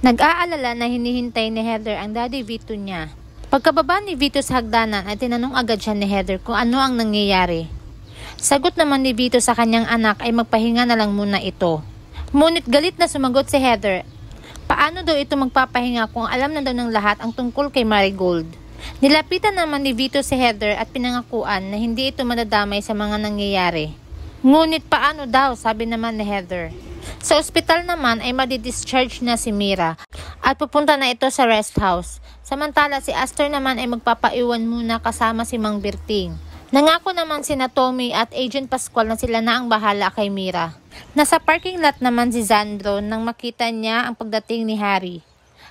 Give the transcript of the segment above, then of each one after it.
Nag-aalala na hinihintay ni Heather ang Daddy Vito niya. Pagkababa ni Vito sa hagdanan ay tinanong agad siya ni Heather kung ano ang nangyayari. Sagot naman ni Vito sa kanyang anak ay magpahinga na lang muna ito. Ngunit galit na sumagot si Heather. Paano daw ito magpapahinga kung alam na daw ng lahat ang tungkol kay Marigold? Nilapitan naman ni Vito si Heather at pinangakuan na hindi ito madadamay sa mga nangyayari. Ngunit paano daw, sabi naman ni Heather. Sa ospital naman ay madi-discharge na si Mira at pupunta na ito sa rest house. Samantala si Aster naman ay magpapaiwan muna kasama si Mang Berting. Nangako naman sina Tommy at Agent Pascual na sila na ang bahala kay Mira. Nasa parking lot naman si Sandro nang makita niya ang pagdating ni Harry.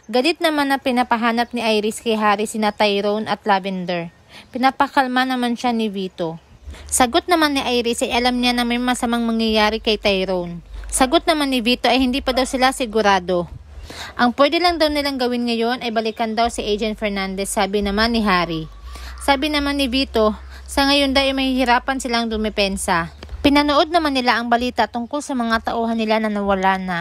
Galit naman na pinapahanap ni Iris kay Harry sina Tyrone at Lavender. Pinapakalma naman siya ni Vito. Sagot naman ni Iris ay alam niya na may masamang mangyayari kay Tyrone. Sagot naman ni Vito ay hindi pa daw sila sigurado. Ang pwede lang daw nilang gawin ngayon ay balikan daw si Agent Fernandez, sabi naman ni Harry. Sabi naman ni Vito, sa ngayon daw ay mahihirapan silang dumepensa. Pinanood naman nila ang balita tungkol sa mga tauhan nila na nawala na.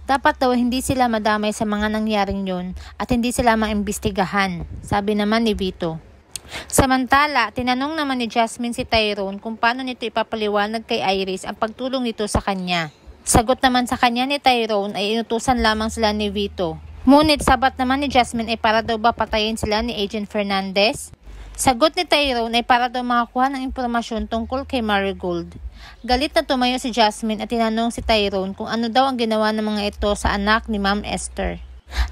Dapat daw hindi sila madamay sa mga nangyaring yun at hindi sila maimbestigahan, sabi naman ni Vito. Samantala, tinanong naman ni Jasmine si Tyrone kung paano nito ipapaliwanag kay Iris ang pagtulong nito sa kanya. Sagot naman sa kanya ni Tyrone ay inutusan lamang sila ni Vito. Ngunit sabat naman ni Jasmine ay para daw ba patayin sila ni Agent Fernandez? Sagot ni Tyrone ay para daw makakuha ng impormasyon tungkol kay Marigold. Galit na tumayo si Jasmine at tinanong si Tyrone kung ano daw ang ginawa ng mga ito sa anak ni Ma'am Esther.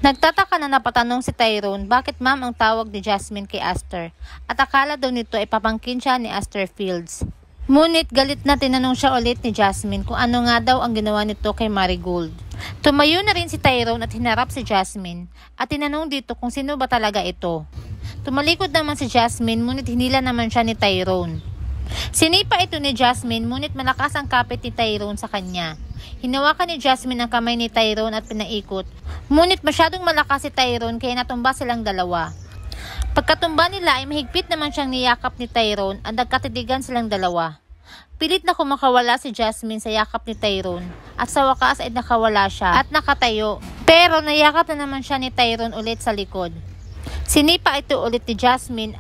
Nagtataka na napatanong si Tyrone bakit ma'am ang tawag ni Jasmine kay Aster at akala daw nito ay papangkin siya ni Aster Fields. Ngunit galit na tinanong siya ulit ni Jasmine kung ano nga daw ang ginawa nito kay Marigold. Tumayo na rin si Tyrone at hinarap si Jasmine at tinanong dito kung sino ba talaga ito. Tumalikod naman si Jasmine ngunit hinila naman siya ni Tyrone. Sinipa ito ni Jasmine ngunit malakas ang kapit ni Tyrone sa kanya. Hinawakan ni Jasmine ang kamay ni Tyrone at pinaikot. Ngunit masyadong malakas si Tyrone kaya natumba silang dalawa. Pagkatumba nila ay mahigpit naman siyang niyakap ni Tyrone at nagkatitigan silang dalawa. Pilit na kumakawala si Jasmine sa yakap ni Tyrone at sa wakas ay nakawala siya at nakatayo. Pero nayakap na naman siya ni Tyrone ulit sa likod. Sinipa ito ulit ni Jasmine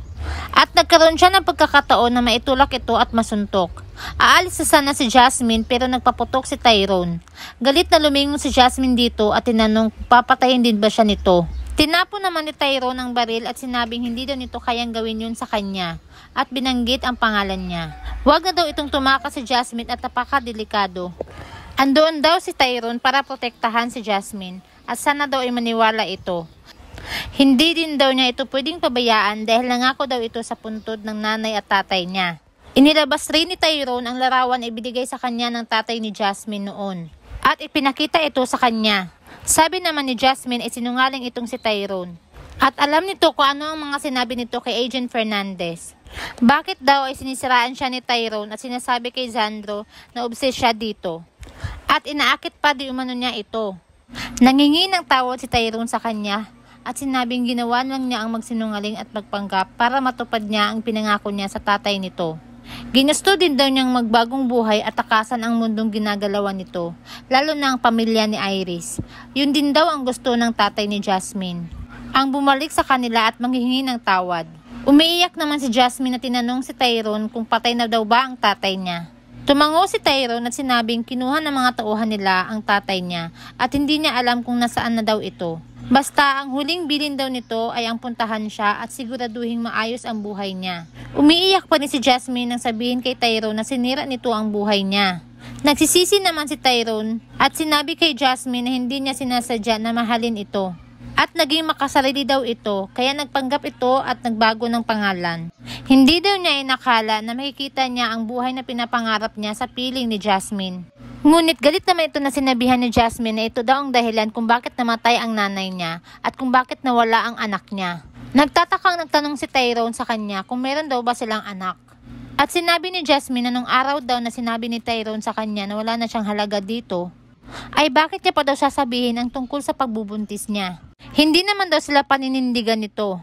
at nagkaroon siya ng pagkakataon na maitulak ito at masuntok. Aalis na sana si Jasmine pero nagpaputok si Tyrone. Galit na lumingon si Jasmine dito at tinanong papatayin din ba siya nito. Tinapo naman ni Tyrone ang baril at sinabing hindi daw nito kayang gawin yun sa kanya at binanggit ang pangalan niya. Huwag na daw itong tumakas si Jasmine at napakadelikado. Andoon daw si Tyrone para protektahan si Jasmine at sana daw ay maniwala ito. Hindi din daw niya ito pwedeng pabayaan dahil nangako daw ito sa puntod ng nanay at tatay niya. Inilabas rin ni Tyrone ang larawan na ibinigay sa kanya ng tatay ni Jasmine noon at ipinakita ito sa kanya. Sabi naman ni Jasmine ay sinungaling itong si Tyrone. At alam nito kung ano ang mga sinabi nito kay Agent Fernandez. Bakit daw ay sinisiraan siya ni Tyrone at sinasabi kay Sandro na obses siya dito. At inaakit pa di umano niya ito. Nangingi ng tawad si Tyrone sa kanya at sinabing ginawa lang niya ang magsinungaling at magpanggap para matupad niya ang pinangako niya sa tatay nito. Ginusto din daw niyang magbagong buhay at takasan ang mundong ginagalawan nito, lalo na ang pamilya ni Iris. Yun din daw ang gusto ng tatay ni Jasmine, ang bumalik sa kanila at manghihingi ng tawad. Umiiyak naman si Jasmine at tinanong si Tyrone kung patay na daw ba ang tatay niya. Tumango si Tyrone at sinabing kinuha ng mga tauhan nila ang tatay niya at hindi niya alam kung nasaan na daw ito. Basta ang huling bilin daw nito ay ang puntahan siya at siguraduhing maayos ang buhay niya. Umiiyak pa ni si Jasmine nang sabihin kay Tyrone na sinira nito ang buhay niya. Nagsisisi naman si Tyrone at sinabi kay Jasmine na hindi niya sinasadya na mahalin ito. At naging makasarili daw ito kaya nagpanggap ito at nagbago ng pangalan. Hindi daw niya inakala na makikita niya ang buhay na pinapangarap niya sa piling ni Jasmine. Ngunit galit naman ito na sinabihan ni Jasmine na ito daw ang dahilan kung bakit namatay ang nanay niya at kung bakit nawala ang anak niya. Nagtatakang nagtanong si Tyrone sa kanya kung meron daw ba silang anak. At sinabi ni Jasmine na nung araw daw na sinabi ni Tyrone sa kanya na wala na siyang halaga dito, ay bakit niya pa daw sasabihin ang tungkol sa pagbubuntis niya. Hindi naman daw sila paninindigan nito.